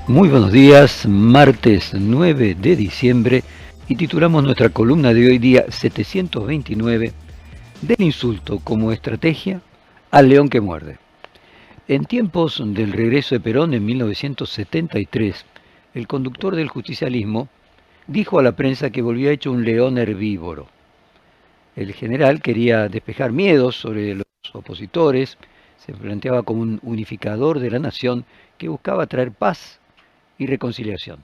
Muy buenos días, martes 9 de diciembre y titulamos nuestra columna de hoy día 729 del insulto como estrategia al león que muerde. En tiempos del regreso de Perón en 1973, el conductor del justicialismo dijo a la prensa que volvía hecho un león herbívoro. El general quería despejar miedos sobre los opositores, se planteaba como un unificador de la nación que buscaba traer paz y reconciliación.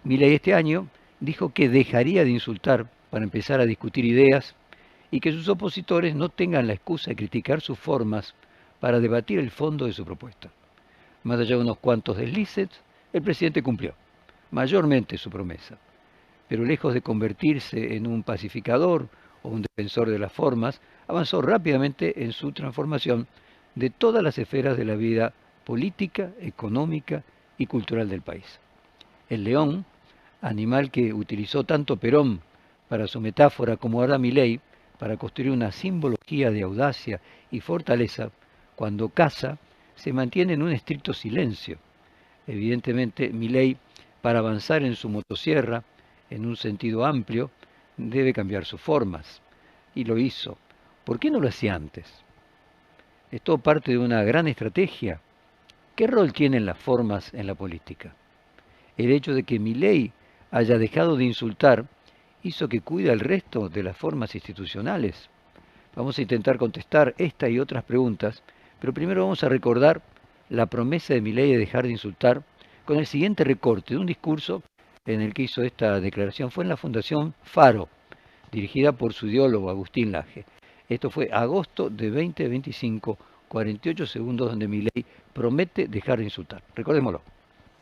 Milei este año dijo que dejaría de insultar para empezar a discutir ideas y que sus opositores no tengan la excusa de criticar sus formas para debatir el fondo de su propuesta. Más allá de unos cuantos deslices, el presidente cumplió mayormente su promesa, pero lejos de convertirse en un pacificador o un defensor de las formas, avanzó rápidamente en su transformación de todas las esferas de la vida política, económica y cultural del país. El león, animal que utilizó tanto Perón para su metáfora como ahora Milei para construir una simbología de audacia y fortaleza, cuando caza, se mantiene en un estricto silencio. Evidentemente, Milei, para avanzar en su motosierra, en un sentido amplio, debe cambiar sus formas. Y lo hizo. ¿Por qué no lo hacía antes? ¿Es todo parte de una gran estrategia? ¿Qué rol tienen las formas en la política? El hecho de que Milei haya dejado de insultar hizo que cuide al resto de las formas institucionales. Vamos a intentar contestar esta y otras preguntas, pero primero vamos a recordar la promesa de Milei de dejar de insultar con el siguiente recorte de un discurso en el que hizo esta declaración. Fue en la Fundación Faro, dirigida por su ideólogo Agustín Laje. Esto fue agosto de 2025, 48 segundos donde Milei promete dejar de insultar. Recordémoslo.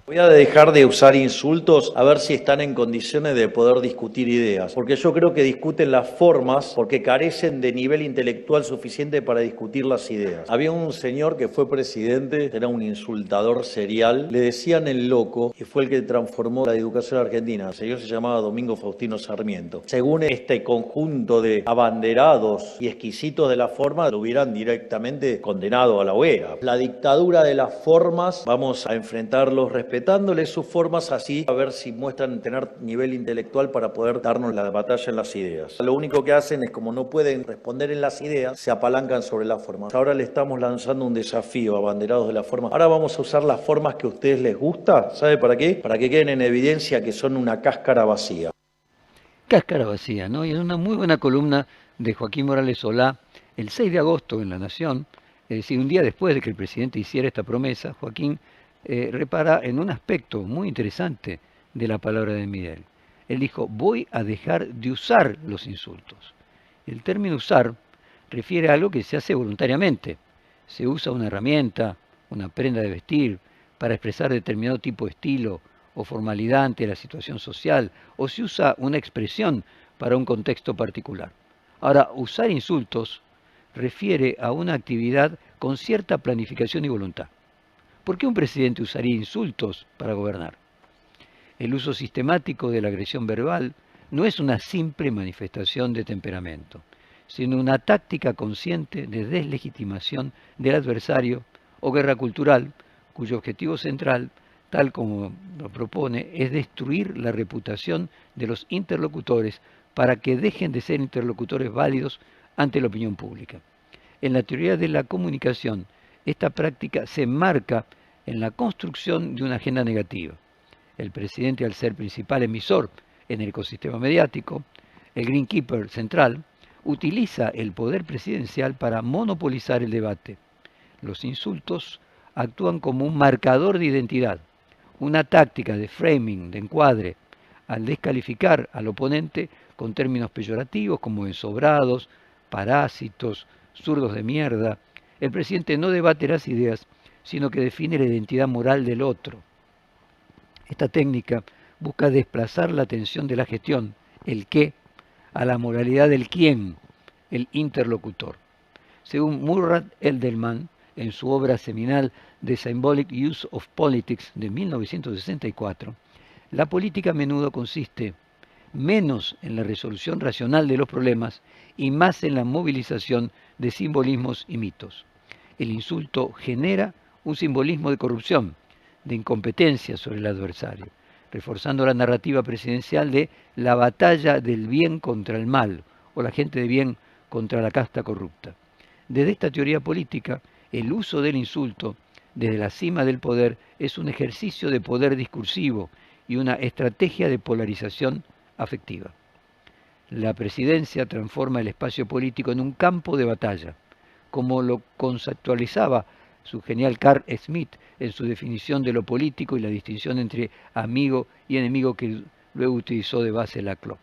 Voy a dejar de usar insultos a ver si están en condiciones de poder discutir ideas, porque yo creo que discuten las formas porque carecen de nivel intelectual suficiente para discutir las ideas. Había un señor que fue presidente, era un insultador serial, le decían el loco y fue el que transformó la educación argentina. El señor se llamaba Domingo Faustino Sarmiento. Según este conjunto de abanderados y exquisitos de la forma, lo hubieran directamente condenado a la hoguera. La dictadura de las formas, vamos a enfrentarlos respetándoles sus formas, así a ver si muestran tener nivel intelectual para poder darnos la batalla en las ideas. Lo único que hacen es, como no pueden responder en las ideas, se apalancan sobre las formas. Ahora le estamos lanzando un desafío a abanderados de la forma. Ahora vamos a usar las formas que a ustedes les gusta. ¿Sabe para qué? Para que queden en evidencia que son una cáscara vacía. Cáscara vacía, ¿no? Y es una muy buena columna de Joaquín Morales Solá el 6 de agosto en La Nación, es decir, un día después de que el presidente hiciera esta promesa. Joaquín repara en un aspecto muy interesante de la palabra de Miguel. Él dijo: voy a dejar de usar los insultos. El término usar refiere a algo que se hace voluntariamente. Se usa una herramienta, una prenda de vestir, para expresar determinado tipo de estilo o formalidad ante la situación social, o se usa una expresión para un contexto particular. Ahora, usar insultos refiere a una actividad con cierta planificación y voluntad. ¿Por qué un presidente usaría insultos para gobernar? El uso sistemático de la agresión verbal no es una simple manifestación de temperamento, sino una táctica consciente de deslegitimación del adversario o guerra cultural, cuyo objetivo central, tal como lo propone, es destruir la reputación de los interlocutores para que dejen de ser interlocutores válidos ante la opinión pública. En la teoría de la comunicación, esta práctica se enmarca en la construcción de una agenda negativa. El presidente, al ser principal emisor en el ecosistema mediático, el greenkeeper central, utiliza el poder presidencial para monopolizar el debate. Los insultos actúan como un marcador de identidad, una táctica de framing, de encuadre, al descalificar al oponente con términos peyorativos como ensobrados, parásitos, zurdos de mierda. El presidente no debate las ideas, sino que define la identidad moral del otro. Esta técnica busca desplazar la atención de la gestión, el qué, a la moralidad del quién, el interlocutor. Según Murray Elderman, en su obra seminal The Symbolic Use of Politics de 1964, la política a menudo consiste menos en la resolución racional de los problemas y más en la movilización de simbolismos y mitos. El insulto genera un simbolismo de corrupción, de incompetencia sobre el adversario, reforzando la narrativa presidencial de la batalla del bien contra el mal, o la gente de bien contra la casta corrupta. Desde esta teoría política, el uso del insulto desde la cima del poder es un ejercicio de poder discursivo y una estrategia de polarización afectiva. La presidencia transforma el espacio político en un campo de batalla, como lo conceptualizaba su genial Carl Schmitt en su definición de lo político y la distinción entre amigo y enemigo que luego utilizó de base Laclau.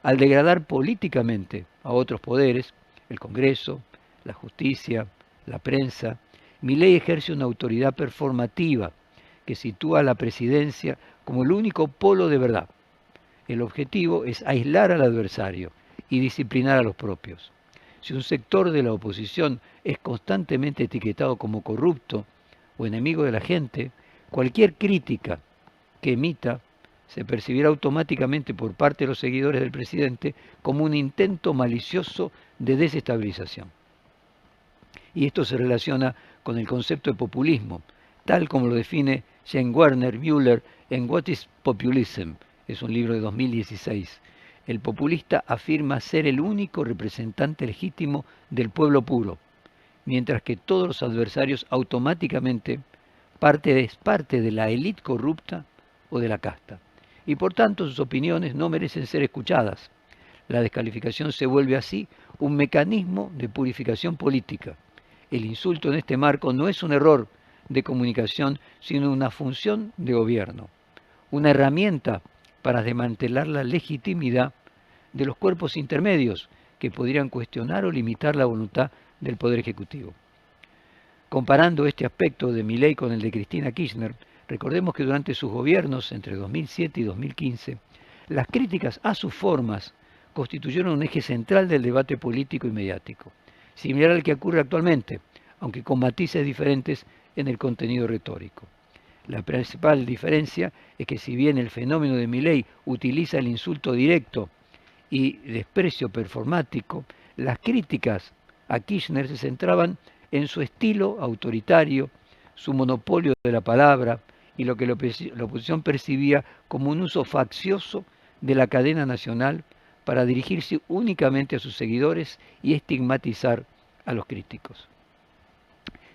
Al degradar políticamente a otros poderes, el Congreso, la justicia, la prensa, Milei ejerce una autoridad performativa que sitúa a la presidencia como el único polo de verdad. El objetivo es aislar al adversario y disciplinar a los propios. Si un sector de la oposición es constantemente etiquetado como corrupto o enemigo de la gente, cualquier crítica que emita se percibirá automáticamente por parte de los seguidores del presidente como un intento malicioso de desestabilización. Y esto se relaciona con el concepto de populismo, tal como lo define Jane Werner Müller en What is Populism? Es un libro de 2016. El populista afirma ser el único representante legítimo del pueblo puro, mientras que todos los adversarios automáticamente es parte de la élite corrupta o de la casta. Y por tanto sus opiniones no merecen ser escuchadas. La descalificación se vuelve así un mecanismo de purificación política. El insulto en este marco no es un error de comunicación, sino una función de gobierno, una herramienta para desmantelar la legitimidad de los cuerpos intermedios que podrían cuestionar o limitar la voluntad del Poder Ejecutivo. Comparando este aspecto de Milei con el de Cristina Kirchner, recordemos que durante sus gobiernos entre 2007 y 2015, las críticas a sus formas constituyeron un eje central del debate político y mediático, similar al que ocurre actualmente, aunque con matices diferentes en el contenido retórico. La principal diferencia es que si bien el fenómeno de Milei utiliza el insulto directo y desprecio performático, las críticas a Kirchner se centraban en su estilo autoritario, su monopolio de la palabra y lo que la oposición percibía como un uso faccioso de la cadena nacional para dirigirse únicamente a sus seguidores y estigmatizar a los críticos.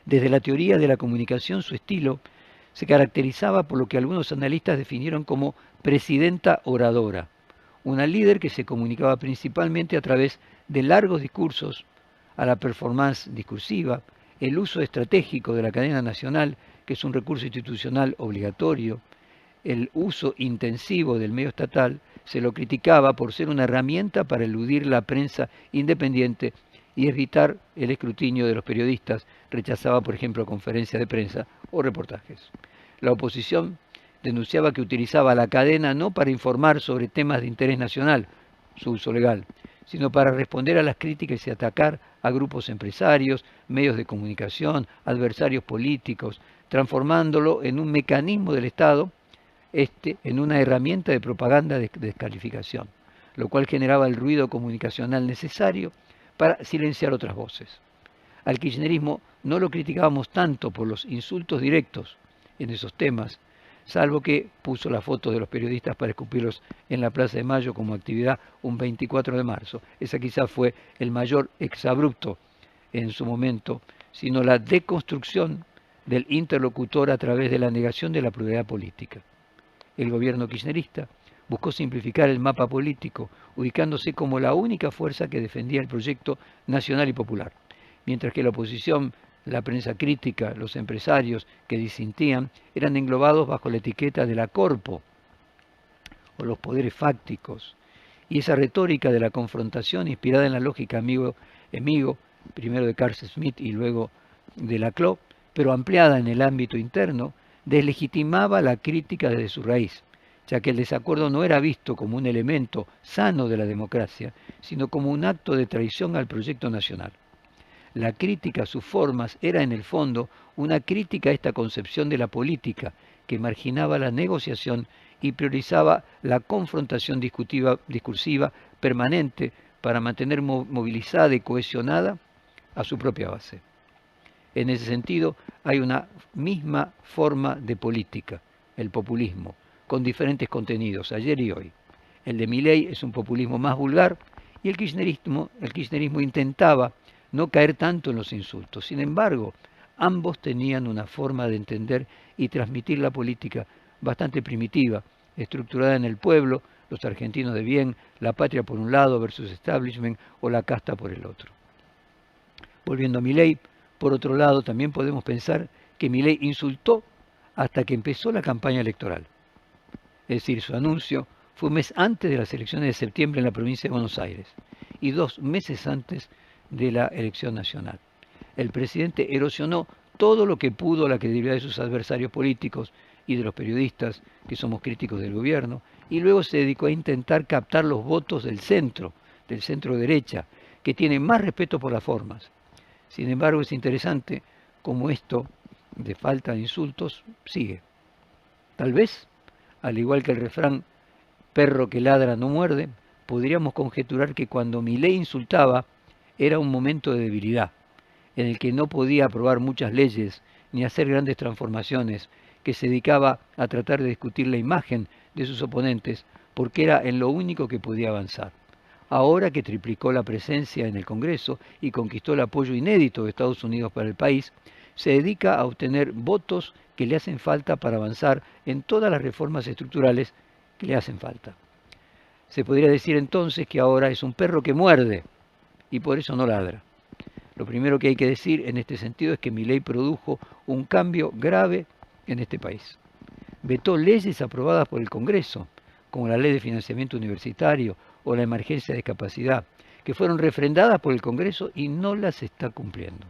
Desde la teoría de la comunicación, su estilo se caracterizaba por lo que algunos analistas definieron como presidenta oradora, una líder que se comunicaba principalmente a través de largos discursos, a la performance discursiva, el uso estratégico de la cadena nacional, que es un recurso institucional obligatorio, el uso intensivo del medio estatal, se lo criticaba por ser una herramienta para eludir la prensa independiente y evitar el escrutinio de los periodistas, rechazaba, por ejemplo, conferencias de prensa o reportajes. La oposición denunciaba que utilizaba la cadena no para informar sobre temas de interés nacional, su uso legal, sino para responder a las críticas y atacar a grupos empresarios, medios de comunicación, adversarios políticos, transformándolo en un mecanismo del Estado, en una herramienta de propaganda de descalificación, lo cual generaba el ruido comunicacional necesario para silenciar otras voces. Al kirchnerismo no lo criticábamos tanto por los insultos directos en esos temas, salvo que puso la foto de los periodistas para escupirlos en la Plaza de Mayo como actividad un 24 de marzo. Esa quizás fue el mayor exabrupto en su momento, sino la deconstrucción del interlocutor a través de la negación de la pluralidad política. El gobierno kirchnerista buscó simplificar el mapa político, ubicándose como la única fuerza que defendía el proyecto nacional y popular, mientras que la oposición, la prensa crítica, los empresarios que disentían, eran englobados bajo la etiqueta de la corpo o los poderes fácticos. Y esa retórica de la confrontación, inspirada en la lógica amigo, primero de Carl Schmitt y luego de Laclau, pero ampliada en el ámbito interno, deslegitimaba la crítica desde su raíz, ya que el desacuerdo no era visto como un elemento sano de la democracia, sino como un acto de traición al proyecto nacional. La crítica a sus formas era en el fondo una crítica a esta concepción de la política que marginaba la negociación y priorizaba la confrontación discursiva permanente para mantener movilizada y cohesionada a su propia base. En ese sentido, hay una misma forma de política, el populismo, con diferentes contenidos, ayer y hoy. El de Milei es un populismo más vulgar y el kirchnerismo intentaba no caer tanto en los insultos. Sin embargo, ambos tenían una forma de entender y transmitir la política bastante primitiva, estructurada en el pueblo, los argentinos de bien, la patria por un lado versus establishment o la casta por el otro. Volviendo a Milei, por otro lado, también podemos pensar que Milei insultó hasta que empezó la campaña electoral. Es decir, su anuncio fue un mes antes de las elecciones de septiembre en la provincia de Buenos Aires y 2 meses antes de la elección nacional. El presidente erosionó todo lo que pudo la credibilidad de sus adversarios políticos y de los periodistas que somos críticos del gobierno, y luego se dedicó a intentar captar los votos del centro derecha, que tiene más respeto por las formas. Sin embargo, es interesante cómo esto de falta de insultos sigue. Tal vez, al igual que el refrán perro que ladra no muerde, podríamos conjeturar que cuando Milei insultaba era un momento de debilidad, en el que no podía aprobar muchas leyes ni hacer grandes transformaciones, que se dedicaba a tratar de discutir la imagen de sus oponentes, porque era en lo único que podía avanzar. Ahora que triplicó la presencia en el Congreso y conquistó el apoyo inédito de Estados Unidos para el país, se dedica a obtener votos que le hacen falta para avanzar en todas las reformas estructurales que le hacen falta. Se podría decir entonces que ahora es un perro que muerde y por eso no ladra. Lo primero que hay que decir en este sentido es que Milei produjo un cambio grave en este país. Vetó leyes aprobadas por el Congreso, como la Ley de Financiamiento Universitario o la Emergencia de Discapacidad, que fueron refrendadas por el Congreso y no las está cumpliendo.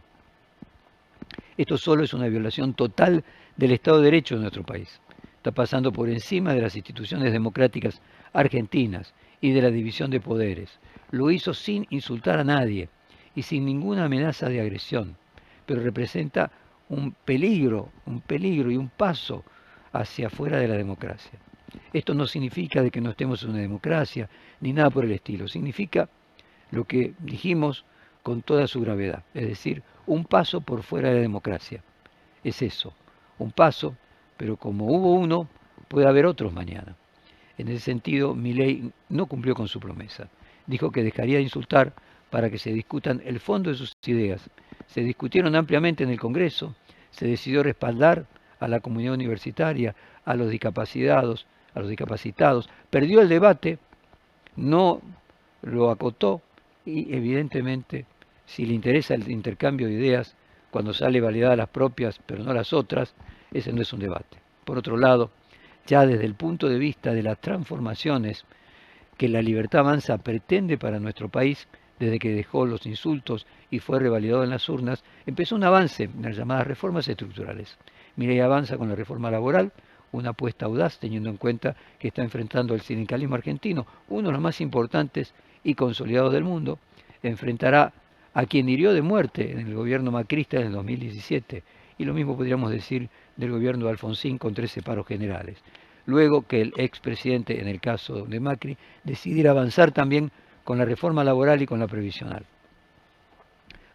Esto solo es una violación total del Estado de Derecho de nuestro país. Está pasando por encima de las instituciones democráticas argentinas y de la división de poderes. Lo hizo sin insultar a nadie y sin ninguna amenaza de agresión, pero representa un peligro y un paso hacia afuera de la democracia. Esto no significa de que no estemos en una democracia, ni nada por el estilo. Significa lo que dijimos con toda su gravedad, es decir, un paso por fuera de la democracia. Es eso, un paso, pero como hubo uno, puede haber otros mañana. En ese sentido, Milei no cumplió con su promesa. Dijo que dejaría de insultar para que se discutan el fondo de sus ideas. Se discutieron ampliamente en el Congreso, se decidió respaldar a la comunidad universitaria, a los discapacitados, perdió el debate, no lo acotó y evidentemente si le interesa el intercambio de ideas cuando sale validadas las propias pero no las otras, ese no es un debate. Por otro lado, ya desde el punto de vista de las transformaciones que la libertad avanza pretende para nuestro país, desde que dejó los insultos y fue revalidado en las urnas, empezó un avance en las llamadas reformas estructurales. Milei avanza con la reforma laboral, una apuesta audaz teniendo en cuenta que está enfrentando al sindicalismo argentino, uno de los más importantes y consolidados del mundo. Enfrentará a quien hirió de muerte en el gobierno macrista en el 2017, y lo mismo podríamos decir del gobierno de Alfonsín con 13 paros generales. Luego que el expresidente, en el caso de Macri, decidiera avanzar también con la reforma laboral y con la previsional.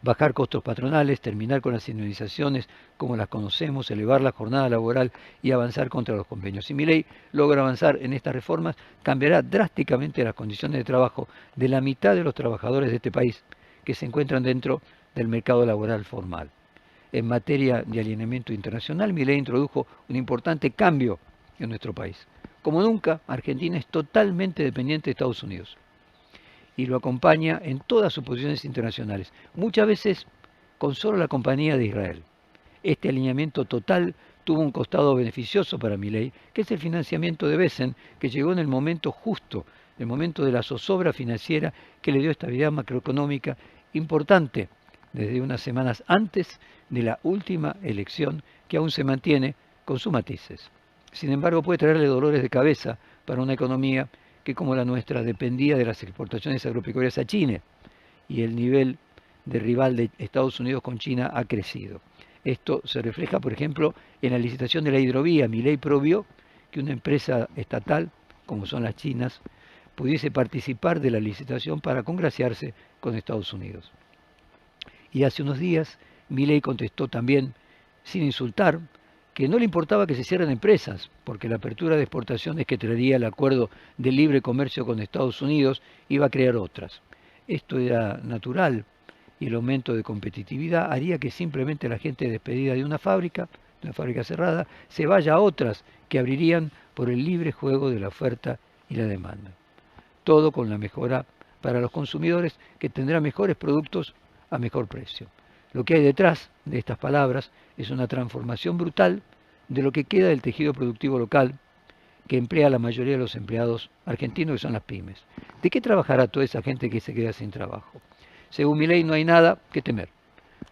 Bajar costos patronales, terminar con las indemnizaciones como las conocemos, elevar la jornada laboral y avanzar contra los convenios. Si Milei logra avanzar en estas reformas, cambiará drásticamente las condiciones de trabajo de la mitad de los trabajadores de este país que se encuentran dentro del mercado laboral formal. En materia de alineamiento internacional, Milei introdujo un importante cambio en nuestro país. Como nunca, Argentina es totalmente dependiente de Estados Unidos y lo acompaña en todas sus posiciones internacionales, muchas veces con solo la compañía de Israel. Este alineamiento total tuvo un costado beneficioso para Milei, que es el financiamiento de Besen, que llegó en el momento justo, el momento de la zozobra financiera que le dio estabilidad macroeconómica importante desde unas semanas antes de la última elección, que aún se mantiene con sus matices. Sin embargo, puede traerle dolores de cabeza para una economía que, como la nuestra, dependía de las exportaciones agropecuarias a China, y el nivel de rival de Estados Unidos con China ha crecido. Esto se refleja, por ejemplo, en la licitación de la hidrovía. Milei prohibió que una empresa estatal, como son las chinas, pudiese participar de la licitación para congraciarse con Estados Unidos. Y hace unos días Milei contestó también, sin insultar, que no le importaba que se cierren empresas, porque la apertura de exportaciones que traería el acuerdo de libre comercio con Estados Unidos iba a crear otras. Esto era natural y el aumento de competitividad haría que simplemente la gente despedida de una fábrica cerrada, se vaya a otras que abrirían por el libre juego de la oferta y la demanda. Todo con la mejora para los consumidores que tendrán mejores productos a mejor precio. Lo que hay detrás de estas palabras es una transformación brutal de lo que queda del tejido productivo local que emplea la mayoría de los empleados argentinos, que son las pymes. ¿De qué trabajará toda esa gente que se queda sin trabajo? Según Milei, no hay nada que temer,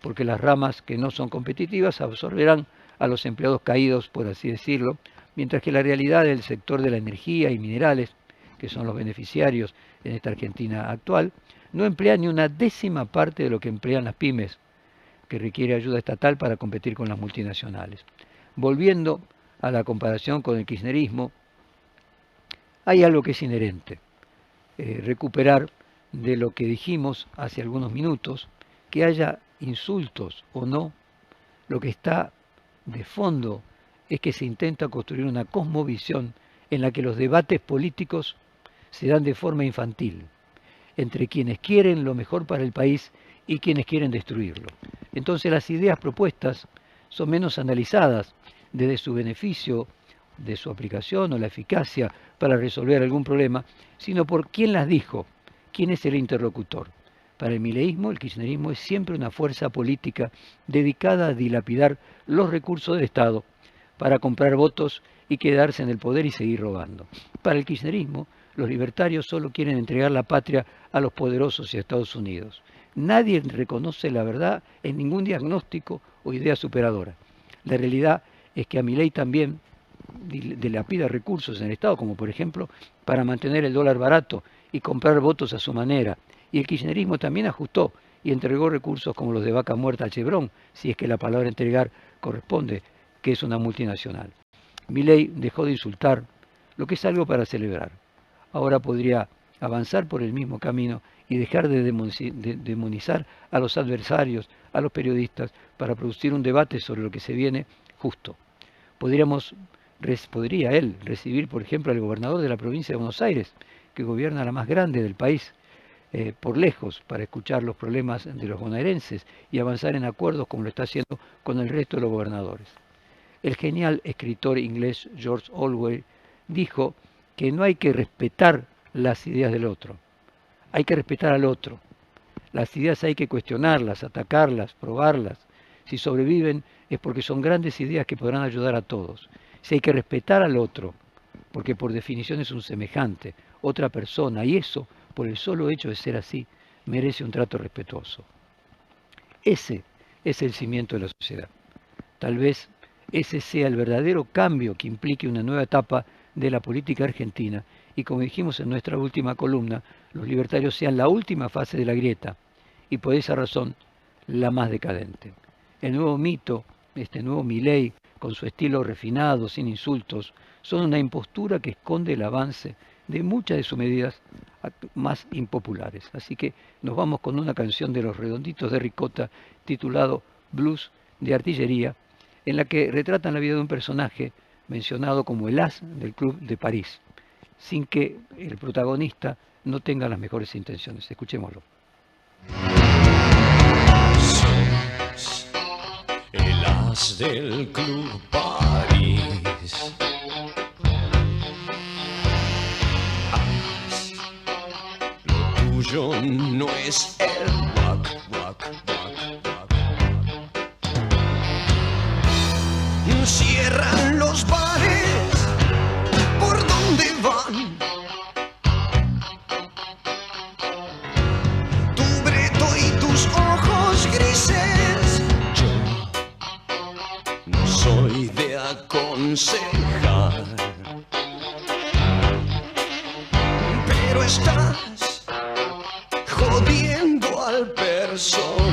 porque las ramas que no son competitivas absorberán a los empleados caídos, por así decirlo, mientras que la realidad del sector de la energía y minerales, que son los beneficiarios en esta Argentina actual, no emplea ni una décima parte de lo que emplean las pymes, que requiere ayuda estatal para competir con las multinacionales. Volviendo a la comparación con el kirchnerismo, hay algo que es inherente. Recuperar de lo que dijimos hace algunos minutos, que haya insultos o no, lo que está de fondo es que se intenta construir una cosmovisión en la que los debates políticos se dan de forma infantil, entre quienes quieren lo mejor para el país y quienes quieren destruirlo. Entonces las ideas propuestas son menos analizadas desde su beneficio, de su aplicación o la eficacia para resolver algún problema, sino por quién las dijo, quién es el interlocutor. Para el mileísmo, el kirchnerismo es siempre una fuerza política dedicada a dilapidar los recursos del Estado para comprar votos y quedarse en el poder y seguir robando. Para el kirchnerismo, los libertarios solo quieren entregar la patria a los poderosos y a Estados Unidos. Nadie reconoce la verdad en ningún diagnóstico o idea superadora. La realidad es que a Milei también dilapida recursos en el Estado, como por ejemplo para mantener el dólar barato y comprar votos a su manera. Y el kirchnerismo también ajustó y entregó recursos como los de Vaca Muerta a Chevron, si es que la palabra entregar corresponde, que es una multinacional. Milei dejó de insultar, lo que es algo para celebrar. Ahora podría avanzar por el mismo camino y dejar de demonizar a los adversarios, a los periodistas, para producir un debate sobre lo que se viene justo. Podría él recibir, por ejemplo, al gobernador de la provincia de Buenos Aires, que gobierna la más grande del país, por lejos, para escuchar los problemas de los bonaerenses y avanzar en acuerdos como lo está haciendo con el resto de los gobernadores. El genial escritor inglés George Orwell dijo que no hay que respetar las ideas del otro, hay que respetar al otro. Las ideas hay que cuestionarlas, atacarlas, probarlas. Si sobreviven es porque son grandes ideas que podrán ayudar a todos. Si hay que respetar al otro, porque por definición es un semejante, otra persona, y eso, por el solo hecho de ser así, merece un trato respetuoso. Ese es el cimiento de la sociedad. Tal vez ese sea el verdadero cambio que implique una nueva etapa de la política argentina y, como dijimos en nuestra última columna, los libertarios sean la última fase de la grieta y por esa razón la más decadente. El nuevo mito, este nuevo Milei, con su estilo refinado, sin insultos, son una impostura que esconde el avance de muchas de sus medidas más impopulares. Así que nos vamos con una canción de Los Redonditos de Ricota titulado Blues de Artillería, en la que retratan la vida de un personaje mencionado como el as del Club de París, sin que el protagonista no tenga las mejores intenciones. Escuchémoslo. Sos el as del Club París. As, lo tuyo no es el rock, rock, rock, rock. Cierran los bares, ¿por dónde van? Tu breto y tus ojos grises. Yo no soy de aconsejar, pero estás jodiendo al personal.